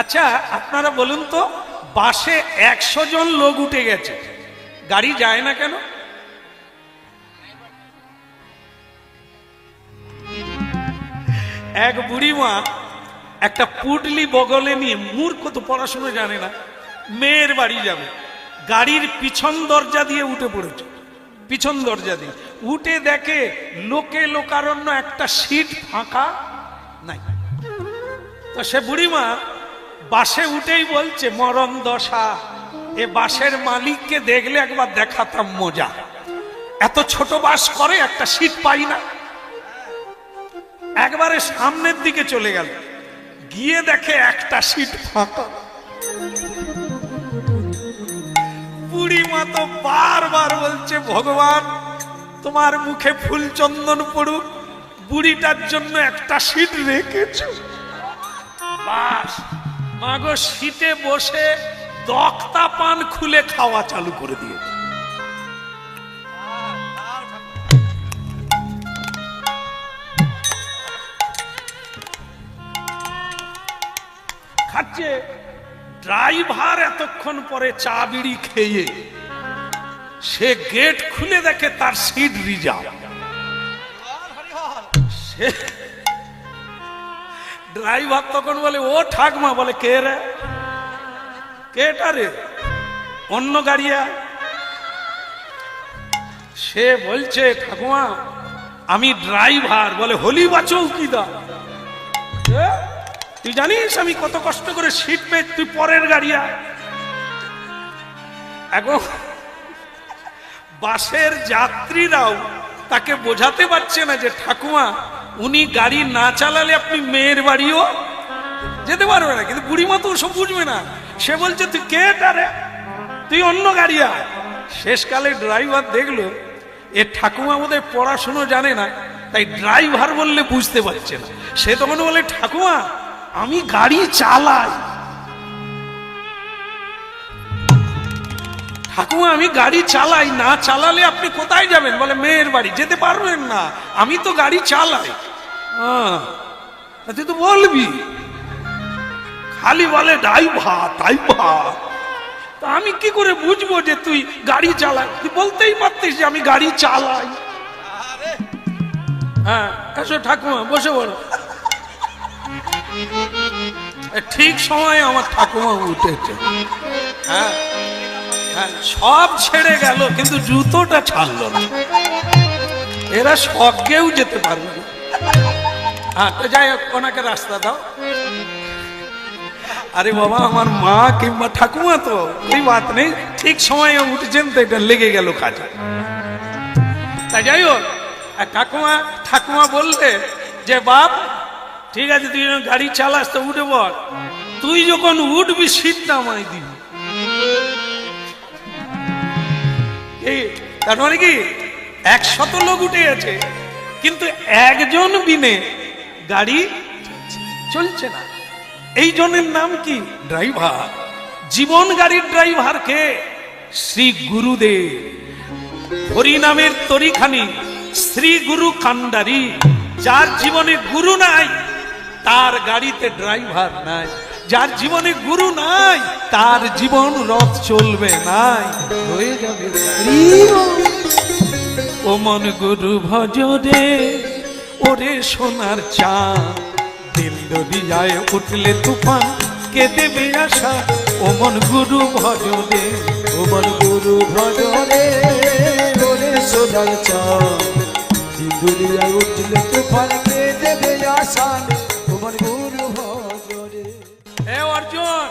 আচ্ছা আপনারা বলুন তো, বাসে 100 জন লোক উঠে গেছে, গাড়ি যায় না কেন? এক বুড়িমা একটা পুটলি বগলে নিয়ে, মূর্খ তো পড়াশুনো জানে না, মেয়ের বাড়ি যাবে, গাড়ির পিছন দরজা দিয়ে উঠে পড়েছে। পিছন দরজা দিয়ে উঠে দেখে লোকে লোকারণ্য, একটা সিট ফাঁকা নাই। তো সে বুড়িমা বাসে উঠেই বলছে, মরণ দশা, এ বাসের মালিককে দেখলে একবার দেখাতাম মজা, এত ছোট বাস করে, একটা সিট পাই না। একবারে সামনের দিকে চলে গেল, গিয়ে দেখে একটা সিট ফাঁকা। বুড়িমা তো বারবার বলছে, ভগবান তোমার মুখে ফুল চন্দন পড়ুক, বুড়িটার জন্য একটা সিট রেখেছ। বাস মাগো সিটে বসে দক্তা পান খুলে খাওয়া চালু করে দিয়েছে। খাচ্ছে, ড্রাইভার এতক্ষণ পরে চা বিড়ি খেয়ে সে গেট খুলে দেখে তার সিট রিজার্ভ। ড্রাইভার তখন বলে, ও ঠাকমা, বলে কে রে, কেটা রে, অন্য গাড়িয়া। সে বলছে, ঠাকুমা আমি ড্রাইভার। বলে, হলি বা চৌকিদার, তুই জানিস আমি কত কষ্ট করে সিট পেয়ে, তুই পরের গাড়িয়া। এখন বাসের যাত্রীরাও তাকে বোঝাতে পারছে না যে ঠাকুমা উনি গাড়ি না চালালে আপনি মেয়ের বাড়িও যেতে পারবে না। কিন্তু বুড়িমা তো ওসব বুঝবে না, সে বলছে তুই কে রে, তুই অন্য গাড়িয়া। শেষকালে ড্রাইভার দেখলো এ ঠাকুমা বোধহয় পড়াশুনো জানে না, তাই ড্রাইভার বললে বুঝতে পারছে না। সে তখন বলে, ঠাকুমা আমি গাড়ি চালাই, ঠাকুমা আমি গাড়ি চালাই, না চালালে আপনি কোথায় যাবেন? বলে, মেয়ের বাড়ি। যেতে পারবেন না, আমি তো গাড়ি চালাই। তুই তো বলবি, খালি বলে ড্রাইভার ড্রাইভার। তা আমি কি করে বুঝবো যে তুই গাড়ি চালাই? তুই বলতেই পারতিস যে আমি গাড়ি চালাই। হ্যাঁ এসো ঠাকুমা, বসে পড়ো। ঠিক সময় আমার ঠাকুমা উঠেছে। হ্যাঁ হ্যাঁ, সব ছেড়ে গেল কিন্তু জুতোটা ছাড়লো না। এরা স্বর্গেও যেতে পারবে না। হ্যাঁ তো যাই হোক, ওনাকে রাস্তা দাও। আরে বাবা, আমার মা কিংবা ঠাকুমা তো এই বাত নেই, ঠিক সময়ে উঠেছেন তো এটা লেগে গেল কাজে। তাই যাই হোক, ঠাকুমা বললে যে বাপ ঠিক আছে, তুই গাড়ি চালাস তো উঠে বল, তুই যখন উঠবি সিটটা আমায় দিবি। তার মানে কি 100 লোক উঠে গেছে কিন্তু একজন বিনে গাড়ি চলছে না। এই জনের নাম কি? ড্রাইভার। জীবন গাড়ির ড্রাইভার কে? শ্রী গুরুদেব। হরি নামের তরিখানি শ্রী গুরু কান্ডারি। যার জীবনে গুরু নাই তার গাড়িতে ড্রাইভার নাই, যার জীবনে গুরু নাই তার জীবন রথ চলবে নাই, হয়ে যাবে। ও মন গুরু ভজরে, ওরে সোনার চাঁদ, দিল দরিয়ায় উঠলে তুফান, কে দেবে আশা? ও মন গুরু ভজরে, ও মন গুরু ভজরে, ওরে সোনার চাঁদ, দিল দরিয়ায় উঠলে তুফান, কে দেবে আশা? ও মন গুরু ভজরে। এ অর্জুন,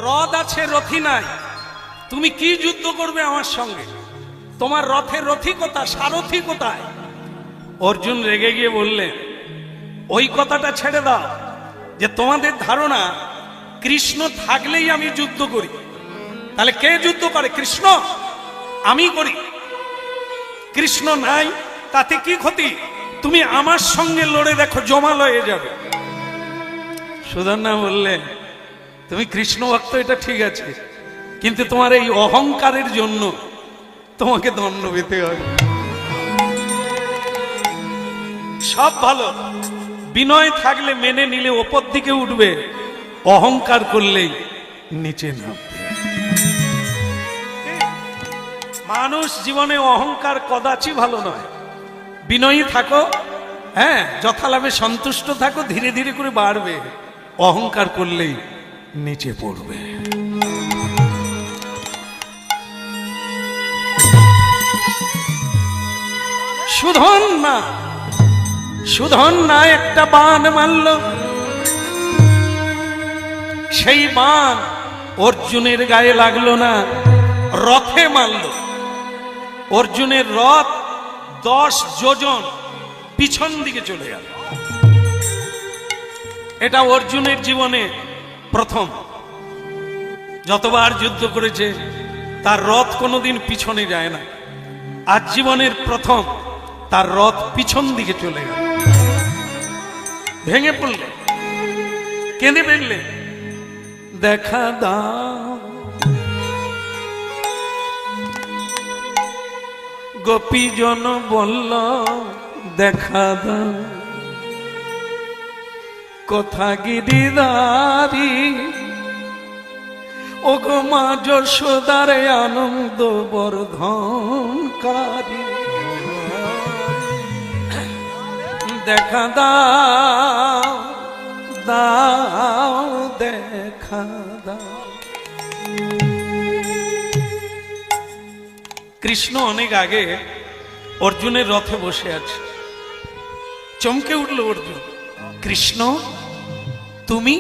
রথ আছে রথি নাই, তুমি কি যুদ্ধ করবে আমার সঙ্গে? তোমার রথের রথি কোথায়, সারথি কোথায়? অর্জুন রেগে গিয়ে বললেন, ওই কথাটা ছেড়ে দাও যে তোমাদের ধারণা কৃষ্ণ থাকলেই আমি যুদ্ধ করি। তাহলে কে যুদ্ধ করে? কৃষ্ণ। আমি করি। কৃষ্ণ নাই তাতে কি ক্ষতি? তুমি আমার সঙ্গে লড়ে দেখো, জমাল হয়ে যাবে। সুধন্যা বললেন, তুমি কৃষ্ণ ভক্ত এটা ঠিক আছে, কিন্তু তোমার এই অহংকারের জন্য তোমাকে দণ্ড পেতে হবে। সব ভালো, বিনয় থাকলে মেনে নিলে ওপর দিকে উঠবে, অহংকার করলেই নিচে নামবে। মানুষ জীবনে অহংকার কদাচি ভালো নয়। বিনয়ী থাকো, হ্যাঁ, যথালাভে সন্তুষ্ট থাকো, ধীরে ধীরে করে বাড়বে। অহংকার করলেই নিচে পড়বে। সুধন না একটা বান মারল, সেই বান অর্জুনের গায়ে লাগলো না, রথে মারল। অর্জুনের রথ 10 যোজন পিছন দিকে চলে গেল। এটা অর্জুনের জীবনে প্রথম। যতবার যুদ্ধ করেছে তার রথ কোনোদিন পিছনে যায় না। আজ জীবনের প্রথম তার রথ পিছন দিকে চলে গেল। ভেঙে পড়লে, কেঁদে ফেললে, দেখা দাও গোপীজন বলল, দেখা দাও কথা গিরিধারী, ও গো মা যশোদার আনন্দ বর্ধনকারী, দেখা দাও দাও দেখা দাও। কৃষ্ণ অনেক আগে অর্জুনের রথে বসে আছে। চমকে উঠল অর্জুন, কৃষ্ণ তুমি?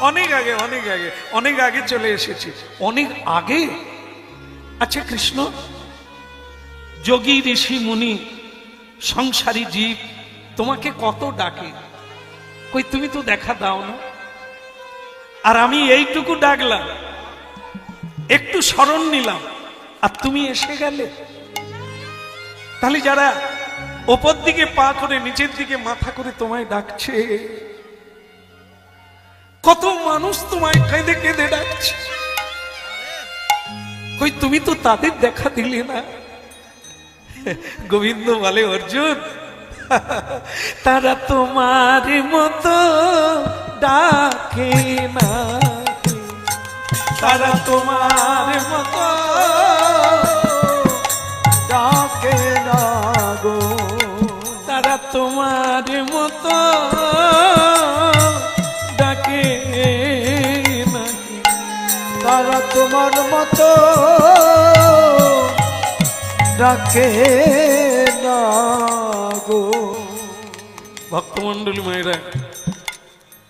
অনেক আগে চলে এসেছি। অনেক আগে? আচ্ছা কৃষ্ণ, যোগী ঋষি মুনি সংসারী জীব তোমাকে কত ডাকে, কই তুমি তো দেখা দাও না। আর আমি এইটুকু ডাকলাম, একটু স্মরণ নিলাম, আর তুমি এসে গেলে। তাহলে যারা ওপর দিকে পা করে নিচের দিকে মাথা করে তোমায় ডাকছে, কত মানুষ তোমায় কেঁদে কেঁদে ডাকছে, কই তুমি তো তাদের দেখা দিলে না। গোবিন্দ বলে, অর্জুন তারা তোমার মতো ডাকে না, তারা তোমার মতো ডাকে না গো, তারা তোমার মতো ডাকে না, তারা তোমার মতো ডাকে না গো। ভক্তমন্ডলী মায়েরা,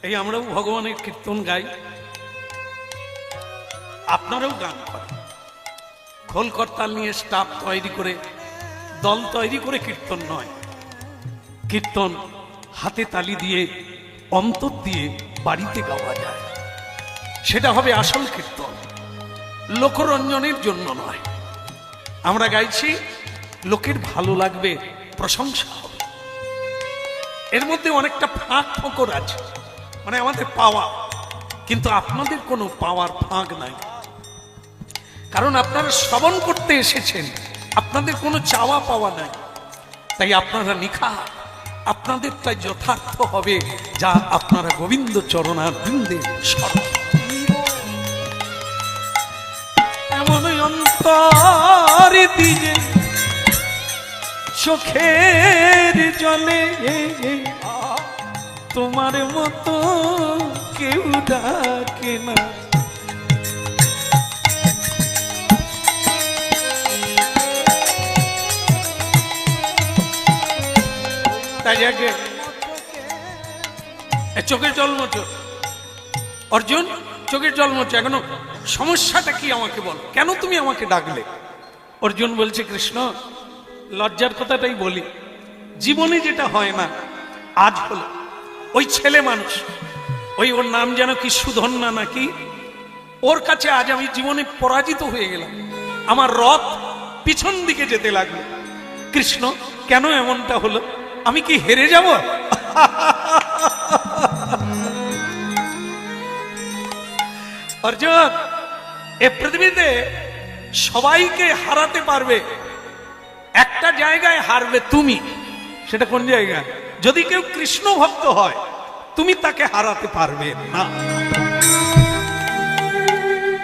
এই আমরাও ভগবানের কীর্তন গাই, আপনারাও গান করেন। খোল করতাল নিয়ে স্টাফ তৈরি করে, দল তৈরি করে কীর্তন নয়। কীর্তন হাতে তালি দিয়ে, অন্তর দিয়ে বাড়িতে গাওয়া যায়, সেটা হবে আসল কীর্তন, লোকরঞ্জনের জন্য নয়। আমরা গাইছি লোকের ভালো লাগবে, প্রশংসা হবে। এর মধ্যে অনেকটা ফাঁক ফোকর আছে, মানে আমাদের পাওয়া, কিন্তু আপনাদের কোনো পাওয়ার ফাঁক নাই। কারণ আপনারা শ্রবণ করতে এসেছেন, আপনাদের কোনো চাওয়া পাওয়া নাই। তাই আপনারা নিখা, আপনাদের তাই যথার্থ হবে যা আপনারা গোবিন্দ চরণার বৃন্দে স্মরণ। এমন অন্তর দিয়ে চোখের জলে তোমার মতো কেউ ডাকে না। তাই আগে চোখের জল মোচো, অর্জুন চোখের জল মোচো, এখনো সমস্যাটা কি আমাকে বল, কেন তুমি আমাকে ডাকলে? অর্জুন বলছে, কৃষ্ণ লজ্জার কথাটাই বলি, জীবনে যেটা হয় না আজ হলো। ওই ছেলে মানুষ, ওর নাম যেন কি সুধন্যা নাকি, ওর কাছে আজ আমি জীবনে পরাজিত হয়ে গেলাম। আমার রথ পিছন দিকে যেতে লাগলো। কৃষ্ণ কেন এমনটা হলো? আমি কি হেরে যাব? অর্জুন, এ পৃথিবীতে সবাইকে হারাতে পারবে, একটা জায়গায় হারবে তুমি। সেটা কোন জায়গা? যদি কেউ কৃষ্ণ ভক্ত হয় তুমি তাকে হারাতে পারবে না,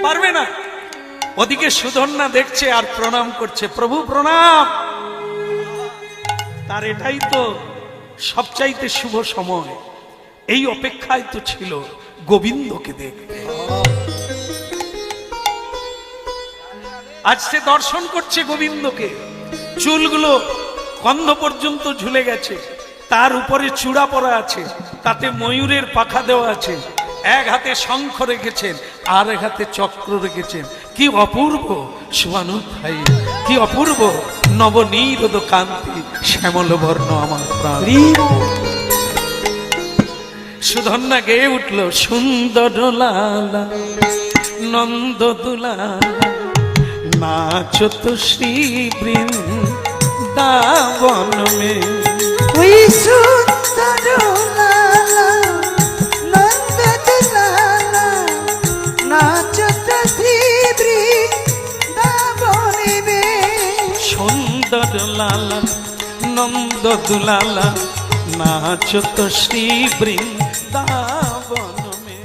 পারবে না। ওদিকে সুধন্যা দেখছে আর প্রণাম করছে, প্রভু প্রণাম। তার এটাই তো সবচাইতে শুভ সময়, এই অপেক্ষায় তো ছিল গোবিন্দকে দেখতে। আজ সে দর্শন করছে গোবিন্দকে, চুলগুলো কন্ধ পর্যন্ত ঝুলে গেছে, তার উপরে চূড়া পরা আছে, তাতে ময়ূরের পাখা দেওয়া আছে, এক হাতে শঙ্খ রেখেছেন আর এক হাতে চক্র রেখেছেন। কি অপূর্ব সুবর্ণধারী, কি অপূর্ব নবনীরোদ কান্তি, শ্যামল বর্ণ আমার প্রাণ। সুধন্যা গেয়ে উঠল, সুন্দর লালা নন্দ দুলালা নাচো তো শ্রী বৃন্দাবন মে। ওই সুন্দর লালা নন্দ দুলালা নাচো তো শ্রী বৃন্দাবনে মে। সুন্দর লালা নন্দ দুলালা নাচো তো শ্রী বৃন্দাবন মে।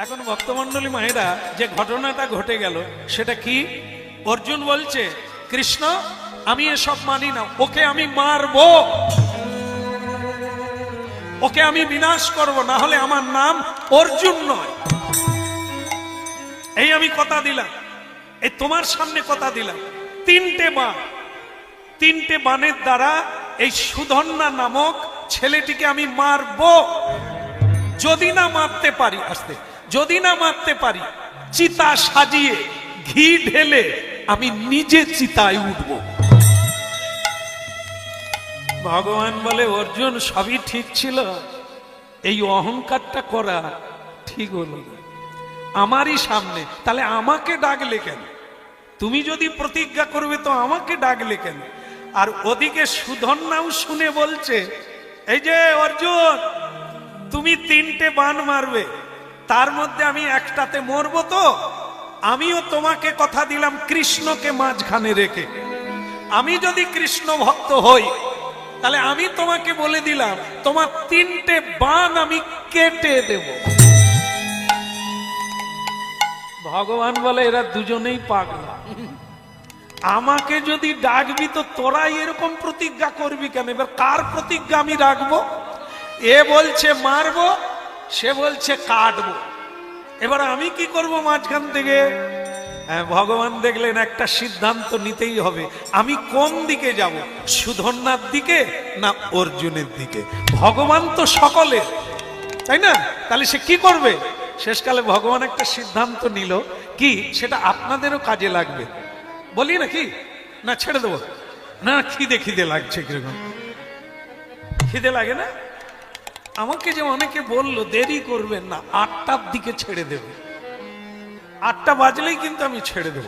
এখন ভক্তমণ্ডলী মায়েরা, যে ঘটনাটা ঘটে গেল সেটা কি? অর্জুন বলছে, কৃষ্ণ আমি এসব মানি না, ওকে আমি মারবো, ওকে আমি বিনাশ করব, না হলে আমার নাম অর্জুন নয়। এই আমি কথা দিলাম, এই তোমার সামনে কথা দিলাম। তিনটে বাণের দ্বারা এই সুধন্যা নামক ছেলেটিকে আমি মারবো। যদি না মারতে পারি, আসতে, যদি না মারতে পারি, চিতা সাজিয়ে ঘি ঢেলে আমি নিজে চিতায় উঠব। ভগবান বলে, অর্জুন সবই ঠিক ছিল, এই অহংকারটা করা ঠিক হলো না আমারই সামনে। তাহলে আমাকে ডাকলে কেন? তুমি যদি প্রতিজ্ঞা করবে তো আমাকে ডাকলে কেন? আর ওদিকে সুধন্যাও শুনে বলছে, এই যে অর্জুন, তুমি 3টে বাণ মারবে, তার মধ্যে আমি একটাতে মরবো, তো আমিও তোমাকে কথা দিলাম কৃষ্ণকে মাঝখানে রেখে। আমি যদি কৃষ্ণ ভক্ত হই, তাহলে আমি তোমাকে বলে দিলাম তোমার 3টে বাণ আমি কেটে দেব। ভগবান বলে, এরা দুজনেই পাগলা, আমাকে যদি ডাকবি তো তোরাই এরকম প্রতিজ্ঞা করবি কেন? এবার কার প্রতিজ্ঞা আমি রাখবো? এ বলছে মারবো, সে বলছে কাটবো, এবার আমি কি করব মাঝখান থেকে? ভগবান দেখলেন একটা সিদ্ধান্ত নিতেই হবে, আমি কোন দিকে যাব, সুধন্যার দিকে না অর্জুনের দিকে? ভগবান তো সকলের, তাই না? তাহলে সে কি করবে? শেষকালে ভগবান একটা সিদ্ধান্ত নিল, কি সেটা আপনাদেরও কাজে লাগবে। বলি নাকি না ছেড়ে দেবো? না, খিদে লাগছে, কিরকম খিদে লাগে না? আমাকে যে অনেকে বলল দেরি করবেন না, 8টার দিকে ছেড়ে দেবে, 8টা বাজলেই কিন্তু আমি ছেড়ে দেব।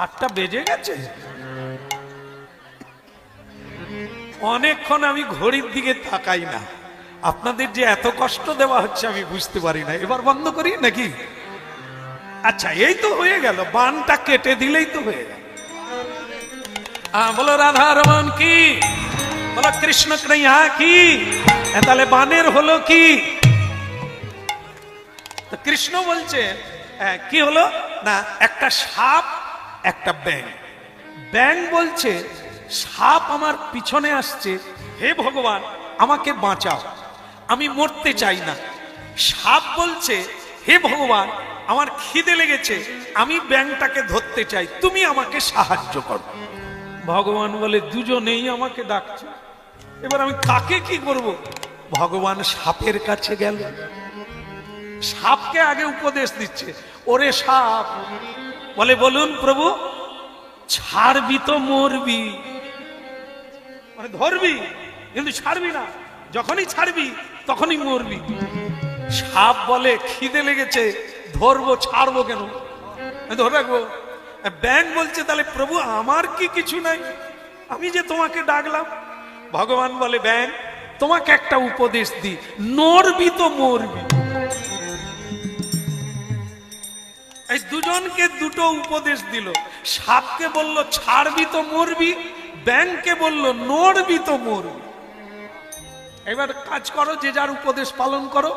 8টা বেজে গেছে, অনেকক্ষণ আমি ঘড়ির দিকে তাকাই না। আপনাদের যে এত কষ্ট দেওয়া হচ্ছে আমি বুঝতে পারি না। এবার বন্ধ করি নাকি? আচ্ছা, এই তো হয়ে গেল, বানটা কেটে দিলেই তো হয়ে গেল। বলো রাধা রমন কি, বলো কৃষ্ণ কৃষ্ণা কি। তাহলে বানের হলো কি? কৃষ্ণ বলছে কি হলো না, একটা সাপ একটা ব্যাঙ। ব্যাঙ বলছে সাপ আমার পিছনে আসছে, হে ভগবান আমাকে বাঁচাও, আমি মরতে চাই না। সাপ বলছে, হে ভগবান আমার খিদে লেগেছে, আমি ব্যাঙটাকে ধরতে চাই, তুমি আমাকে সাহায্য করো। ভগবান বলে, দুজনেই আমাকে ডাকছে, এবার আমি কাকে কি করব? ভগবান সাপের কাছে গেল, সাপকে আগে উপদেশ দিচ্ছে, ওরে সাপ, বলে বলুন প্রভু, ছাড়বি তো মরবি, মানে ধরবি কিন্তু ছাড়বি না, যখনই ছাড়বি তখনই মরবি। সাপ বলে, খিদে লেগেছে, ধরবো, ছাড়বো কেন, ধরে রাখবো। ব্যাঙ বলছে, তাহলে প্রভু আমার কি কিছু নাই, আমি যে তোমাকে ডাকলাম। ভগবান বলে, ব্যাঙ তোমাকে একটা উপদেশ দি, নড়বি তো মরবি। এই দুজনকে দুটো উপদেশ দিল। সাপকে বলল ছাড়বি তো মরবি, ব্যাঙকে বলল নড়বি তো মরবি। এবার কাজ করো, যে যার উপদেশ পালন করো।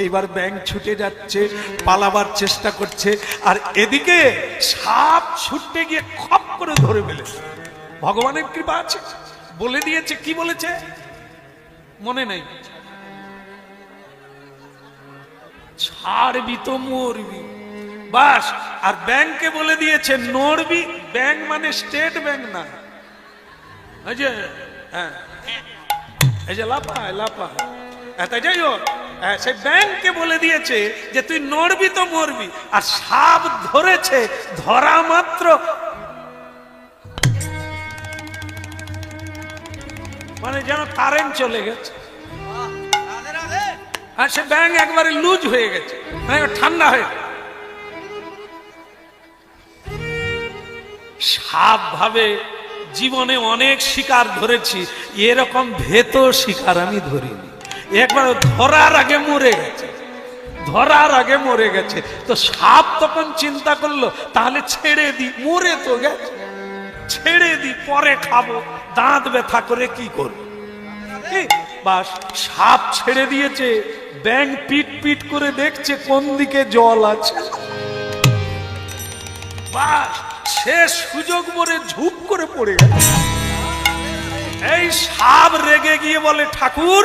এইবার ব্যাঙ ছুটে যাচ্ছে, পালাবার চেষ্টা করছে, আর এদিকে সাপ ছুটতে গিয়ে খপ করে ধরে ফেলেছে। ভগবানের কৃপা আছে, বলে দিয়েছে। কি বলেছে মনে নেই, ছাড়বি তো মরবি, বাস। আর ব্যাংকে বলে দিয়েছে নড়বি। ব্যাংক মানে স্টেট ব্যাংক না, এই যে হ্যাঁ, এই যে লাফায় লাফায়, তাই যাই হোক, সেই ব্যাংককে বলে দিয়েছে যে তুই নড়বি তো মরবি। আর সাপ ধরেছে, ধরা মাত্র মানে যেন কারেন্ট চলে গেছে। আর সে ব্যাংক একবারে লুজ হয়ে গেছে, মানে ঠান্ডা হয়ে। সাপ ভাবে জীবনে অনেক শিকার ধরেছি, এরকম ভেত শিকার আমি ধরিনি। একবার ধরার আগে মরে গেছে, ধরার আগে মরে গেছে। তো সাপ তখন চিন্তা করলো তাহলে ছেড়ে দি, মরে তো গেছে, ছেড়ে দি, পরে খাবো, দাঁত ব্যথা করে কি করবো। বাস, সাপ ছেড়ে দিয়েছে। ব্যাঙ পিট পিট করে দেখছে কোন দিকে জল আছে। বাস, সে সুযোগ মরে ঝুপ করে পড়ে গেছে। এই সাপ রেগে গিয়ে বলে, ঠাকুর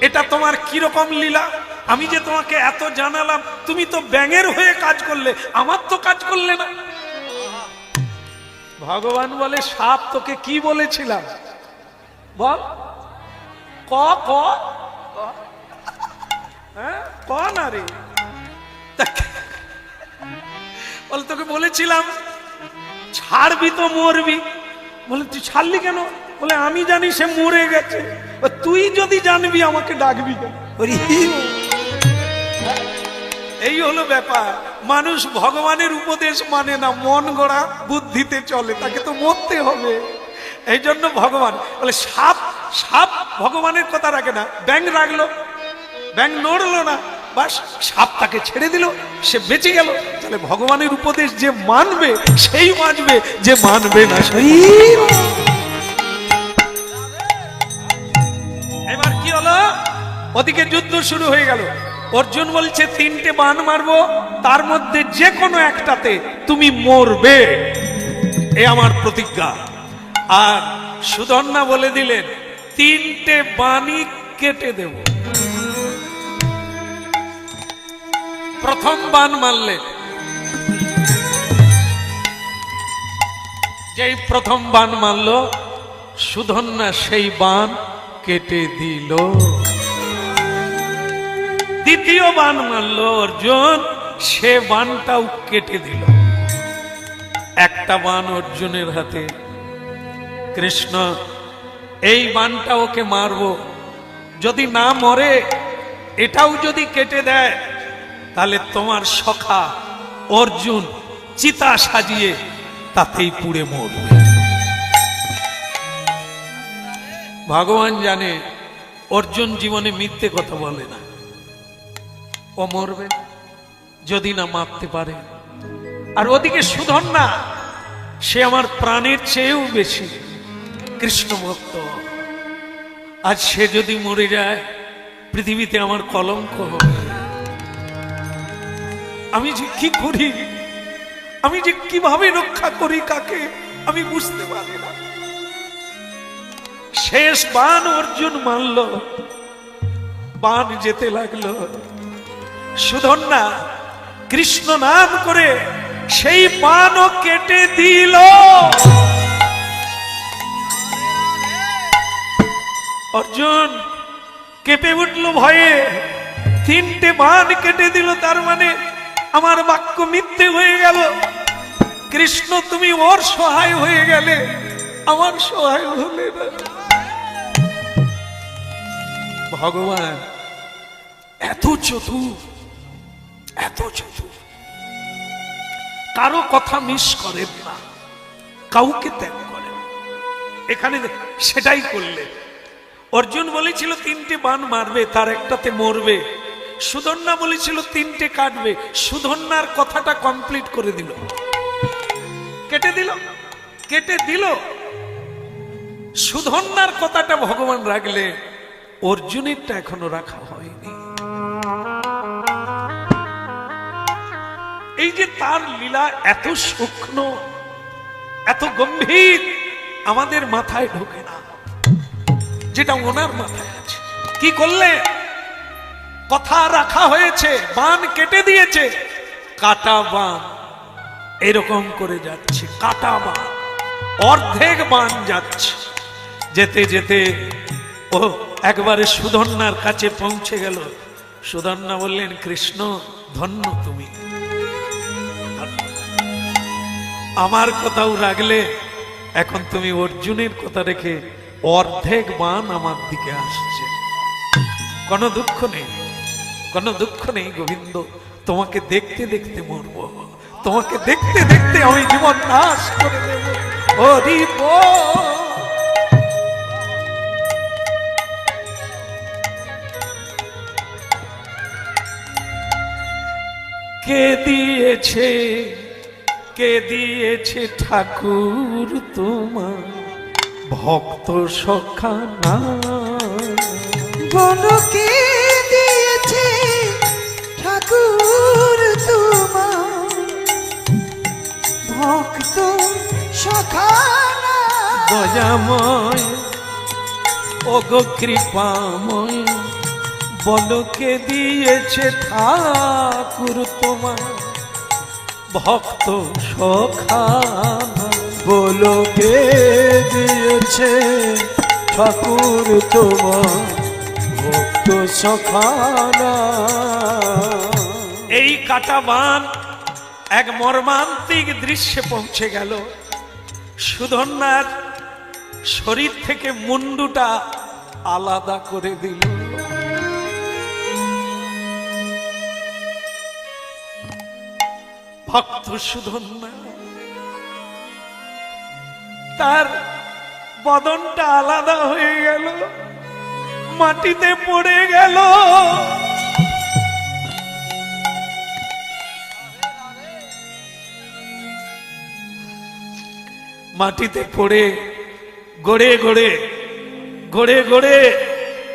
এটা তোমার কিরকম লীলা? আমি যে তোমাকে এত জানালাম, তুমি তো ব্যাঙের হয়ে কাজ করলে, আমার তো কাজ করলে না। ভগবান বলে, সাপ তোকে কি বলেছিলাম বল, ক ক ক না রে, বলে তোকে বলেছিলাম ছাড়বি তো মরবি। বলে তুই ছাড়লি কেন? বলে আমি জানি সে মরে গেছে, তুই যদি জানবি আমাকে ডাকবি কেন? এই হলো ব্যাপার। মানুষ ভগবানের উপদেশ মানে না, মন গড়া বুদ্ধিতে চলে, তাকে তো মরতে হবে। এই জন্য ভগবান বলে, সাপ সাপ ভগবানের কথা রাখে না, ব্যাঙ রাখলো, ব্যাঙ নড়লো না, বাস সাপ তাকে ছেড়ে দিল, সে বেঁচে গেল। তাহলে ভগবানের উপদেশ যে মানবে সেই বাঁচবে, যে মানবে না সেই। এবার কি হলো, ওদিকে যুদ্ধ শুরু হয়ে গেল। অর্জুন বলছে তিনটে বাণ মারবো, তার মধ্যে যে কোনো একটাতে তুমি মরবে, এ আমার প্রতিজ্ঞা। আর সুধন্যা বলে দিলেন তিনটে বাণী কেটে দেব। প্রথম বাণ মারলেন, যেই প্রথম বাণ মারল সুধন্যা, সেই বাণ কেটে দিল। দ্বিতীয় বাণ মারল অর্জুন, সে বাণটাও কেটে দিল। একটা বাণ অর্জুনের হাতে, কৃষ্ণ এই বাণটা ওকে মারবো, যদি না মরে এটাও যদি কেটে দেয়, তাহলে তোমার সখা অর্জুন চিতা সাজিয়ে তাতেই পুড়ে মরবে। ভগবান জানে অর্জুন জীবনে মিথ্যে কথা বলে না, ও মরবে যদি না মারতে পারে। আর ওদিকে সুধন্যা, সে আমার প্রাণের চেয়েও বেশি কৃষ্ণ ভক্ত। আজ সে যদি মরে যায়, পৃথিবীতে আমার কলঙ্ক হবে। আমি যে কি করি, আমি যে কিভাবে রক্ষা করি কাকে, আমি বুঝতে পারি না। শেষ বাণ অর্জুন মারল, বাণ যেতে লাগলো। সুধন্যা কৃষ্ণ নাম করে সেই বাণও কেটে দিল। অর্জুন কেঁপে উঠল ভয়ে, তিনটে বাণ কেটে দিল, তার মানে আমার বাক্য মিথ্যে হয়ে গেল। কৃষ্ণ তুমি ওর সহায় হয়ে গেলে, আমার সহায় হলে না। ভগবান এত চতুর, এত চতুর, কারো কথা মিস করেন না, কাউকে ত্যাগ করেন। এখানে সেটাই করলে। অর্জুন বলেছিল তিনটে বাণ মারবে, তার একটাতে মরবে। সুধন্যা বলেছিল তিনটে কাটবে, সুধন্যার কথাটা কমপ্লিট করে দিল, কেটে দিল, কেটে দিল। সুধন্যার কথাটা ভগবান রাখলে, অর্জুনেরটা এখনো রাখা হয়নি। এই যে তার লীলা এত সূক্ষ্ম, এত গম্ভীর, আমাদের মাথায় ঢোকে না, যেটা ওনার মাথায় আছে। কি করলে? কথা রাখা হয়েছে, বান কেটে দিয়েছে, কাটা বান এরকম করে যাচ্ছে, কাটা বান, অর্ধেক বান যাচ্ছে। যেতে যেতে ও একবারে সুধন্যার কাছে পৌঁছে গেল। সুধন্যা বললেন, কৃষ্ণ ধন্য তুমি, আমার কথাও রাখলে, এখন তুমি অর্জুনের কথা রেখে অর্ধেক বান আমার দিকে আসছে। কোনো দুঃখ নেই, কোনো দুঃখ নেই গোবিন্দ, তোমাকে দেখতে দেখতে মরবো, তোমাকে দেখতে দেখতে আমি জীবন নাশ করে দেব। হরি বল। কে দিয়েছে, কে দিয়েছে ঠাকুর তোমার ভক্ত সখা না? বলো কে দিয়েছে ঠাকুর তোমার ভক্ত সখা না? দয়াময় ওগো কৃপাময়, বলো কে দিয়েছে ঠাকুর তোমার ভক্ত সখা না? বলো কে দিয়েছে ঠাকুর তোমার ভক্ত সখা না? এই কাটা বান এক মর্মান্তিক দৃশ্যে পৌঁছে গেল। সুধন্যার শরীর থেকে মুন্ডুটা আলাদা করে দিল। ভক্ত সুধন্যা, তার বদনটা আলাদা হয়ে গেল, মাটিতে পড়ে গেল। মাটিতে পড়ে গড়ে গড়ে গড়ে গড়ে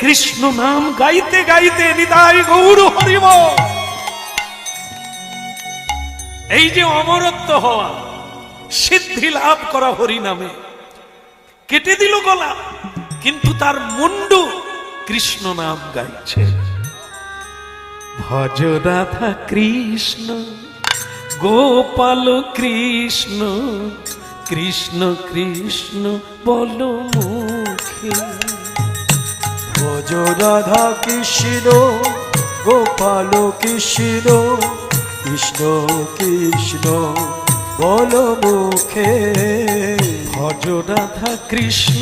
কৃষ্ণ নাম গাইতে গাইতে নিতাই গৌর হরিব। এই যে অমরত্ব হওয়া, সিদ্ধি লাভ করা হরি নামে, কেটে দিল গলা, কিন্তু তার মুন্ডু কৃষ্ণ নাম গাইছে। ভজ রাধা কৃষ্ণ গোপাল কৃষ্ণ, কৃষ্ণ কৃষ্ণ বলো মুখে। ভজ রাধা কৃষ্ণ গোপাল কৃষ্ণ, কৃষ্ণ কৃষ্ণ বলো মুখে। ভজ রাধা কৃষ্ণ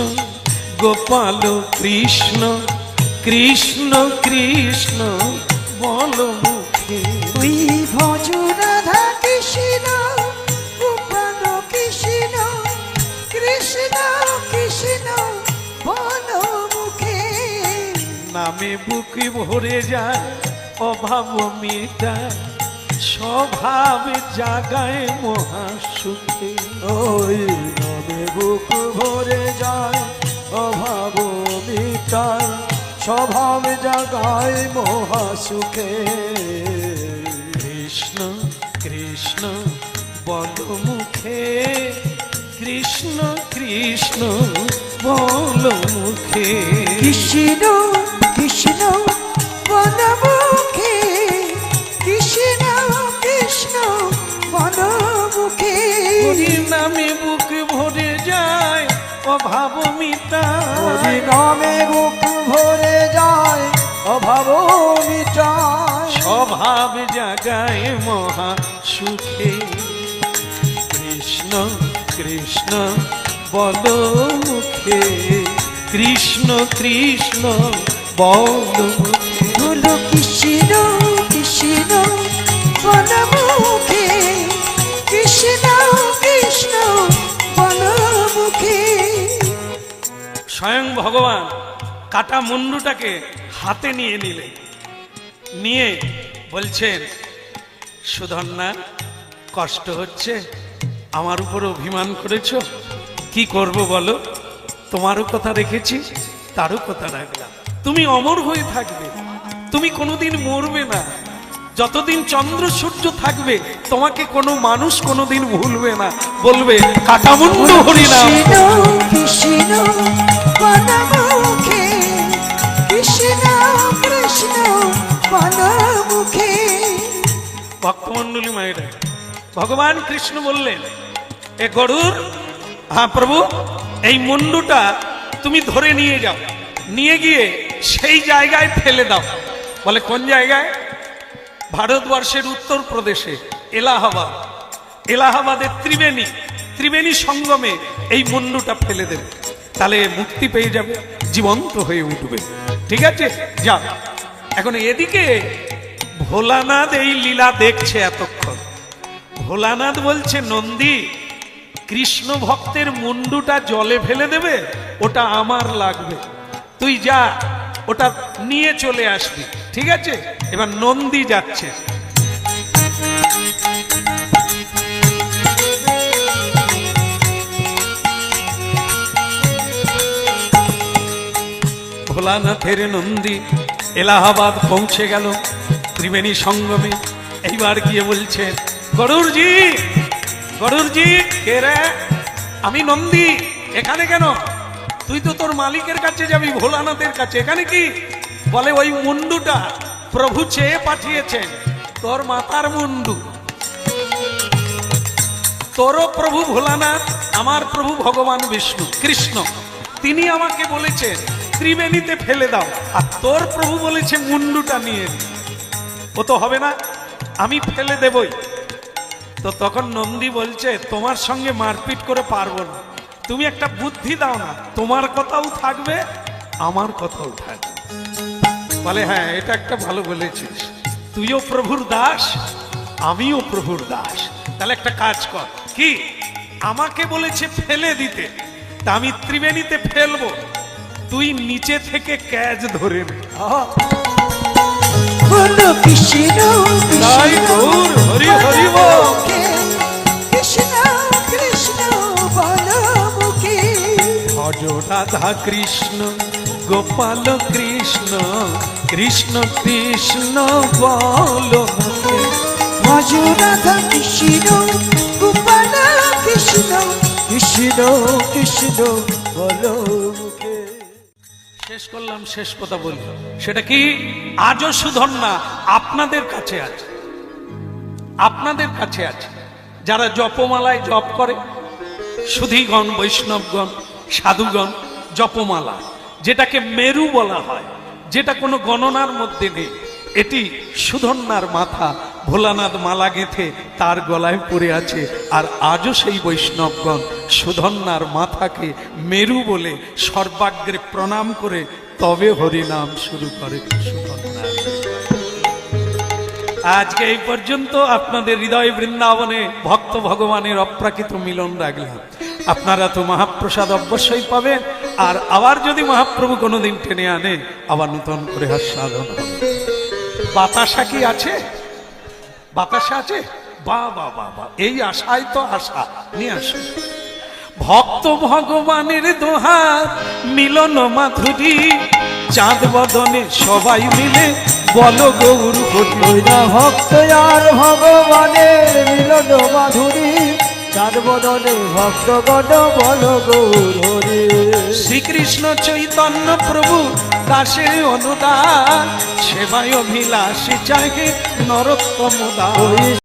গোপাল কৃষ্ণ, কৃষ্ণ কৃষ্ণ বলো মুখে। ওই ভজ রাধা কৃষ্ণ গোপাল কৃষ্ণ, কৃষ্ণ কৃষ্ণ বলো মুখে। নামে বুক ভরে যায় অভাব মিটায়, স্বভাব জাগায় মহাসুখে। ওই নামে বুক ভরে যায় অভাব মিটায়, স্বভাব জাগায় মহাসুখে। কৃষ্ণ কৃষ্ণ বলো মুখে, কৃষ্ণ কৃষ্ণ বলো মুখে। কৃষ্ণ কৃষ্ণ বলো মুখে, কৃষ্ণ কৃষ্ণ বলো মুখে। হরি নামে বুক ভরে যায় অভাব মিটায়, হরি নামে বুক ভরে যায় অভাব মিটায়, স্বভাব জাগায় মহা সুখে। কৃষ্ণ কৃষ্ণ বলো মুখে, কৃষ্ণ কৃষ্ণ বলো মুখে। বলো কৃষ্ণ কৃষ্ণ বলো মুখে, কৃষ্ণ কৃষ্ণ বলো মুখে। স্বয়ং ভগবান কাটা মুন্ডুটাকে হাতে নিয়ে নিলেন, নিয়ে বলছেন, সুধন্যা কষ্ট হচ্ছে, আমার উপর অভিমান করেছ, কি করব বলো? তোমারও কথা রেখেছি, তারও কথা রাখলাম। তুমি অমর হয়ে থাকবে, তুমি কোনোদিন মরবে না। যতদিন চন্দ্র সূর্য থাকবে তোমাকে কোনো মানুষ কোনোদিন ভুলবে না, বলবে কাটামুন্ডু হরিনাম। কৃষ্ণ বনমুখে, কৃষ্ণ কৃষ্ণ বনমুখে। ভক্তমন্ডলী মায়েরা, ভগবান কৃষ্ণ বললেন, এ গরুর, হ্যাঁ প্রভু, এই মুন্ডুটা তুমি ধরে নিয়ে যাও, নিয়ে গিয়ে সেই জায়গায় ফেলে দাও। বলে কোন জায়গায়? ভারতবর্ষের উত্তরপ্রদেশে এলাহাবাদ, এলাহাবাদের ত্রিবেণী সঙ্গমে এই মুন্ডুটা ফেলে দেবে, তাহলে মুক্তি পেয়ে যাবে, জীবন্ত হয়ে উঠবে। ঠিক আছে, যাও। এখন এদিকে ভোলানাথ এই লীলা দেখছে এতক্ষণ। ভোলানাথ বলছে, নন্দী, কৃষ্ণ ভক্তের মুন্ডুটা জলে ফেলে দেবে, ওটা আমার লাগবে, তুই যা ওটা নিয়ে চলে আসবি। ঠিক আছে, এবার নন্দী যাচ্ছে। ভোলানাথের নন্দী এলাহাবাদ পৌঁছে গেল ত্রিবেণী সঙ্গমে। এইবার গিয়ে বলছে, গরুরজি, গরুরজি, কে রে? আমি নন্দী, এখানে কেন? তুই তো তোর মালিকের কাছে যাবি, ভোলানাথের কাছে, এখানে কি? বলে ওই মুন্ডুটা প্রভু চেয়ে পাঠিয়েছেন, তোর মাথার মুন্ডু। তোরও প্রভু ভোলানাথ, আমার প্রভু ভগবান বিষ্ণু কৃষ্ণ, তিনি আমাকে বলেছেন ত্রিবেণীতে ফেলে দাও, আর তোর প্রভু বলেছে মুন্ডুটা নিয়ে। ও তো হবে না, আমি ফেলে দেবই। তো তখন নন্দী বলছে, তোমার সঙ্গে মারপিট করে পারবো না, তুমি একটা বুদ্ধি দাও না, তোমার কথাও থাকবে আমার কথাও থাকবে। বলে হ্যাঁ, এটা একটা ভালো বলেছিস, তুইও প্রভুর দাস, আমিও প্রভুর দাস। তাহলে একটা কাজ কর, কি? আমাকে বলেছে ফেলে দিতে, তা আমি ত্রিবেণীতে ফেলবো, তুই নিচে থেকে ক্যাচ ধরে নে। বলো কৃষ্ণ তাই গৌর হরি হরি বল। কৃষ্ণ কৃষ্ণ বনমুখে। ভজ রাধা কৃষ্ণ গোপাল কৃষ্ণ, কৃষ্ণ কৃষ্ণ বল মুখে। ভজ রাধা কৃষ্ণ গোপাল কৃষ্ণ, কৃষ্ণ কৃষ্ণ বলো মুখে। শেষ করলাম, শেষ কথা বলি, সেটা কি? আজও সুধন্যা আপনাদের কাছে আছে, আপনাদের কাছে আছে। যারা জপমালায় জপ করে, সুধীগণ, বৈষ্ণবগণ, সাধুগণ, জপমালা, যেটাকে মেরু বলা হয়, যেটা কোনো গণনার মধ্যে নেই, এটি সুধন্যার মাথা, ভোলানাথ মালা গেঁথে তার গলায় পড়ে আছে। আর আজও সেই বৈষ্ণবগণ সুধন্যার মাথাকে মেরু বলে সর্বাগ্রে প্রণাম করে তবে হরিনাম শুরু করে সুধন্যা। আজকে এই পর্যন্ত আপনাদের হৃদয় বৃন্দাবনে ভক্ত ভগবানের অপ্রাকৃত মিলন রাখলাম। আপনারা তো মহাপ্রসাদ অবশ্যই পাবেন, আর আবার যদি মহাপ্রভু কোনোদিন টেনে আনে, আবার নূতন করে আস্বাদন হবে। বাতাসা কি আছে? বাতাসা আছে? বা বা বা বা, এই আশায় তো আশা নিয়ে আসুন। ভক্ত ভগবানের দোহার মিলন মাধুরী, চাঁদ বদনে সবাই মিলে বলো গৌর হরি। ভক্ত আর ভগবানের মিলন মাধুরী, চাঁদ বদনে ভক্তগণ বলো গৌর হরি। শ্রীকৃষ্ণ চৈতন্য প্রভু দাসের অনুদান, সেবায় অভিলাষী চাহে নরোত্তম দাস।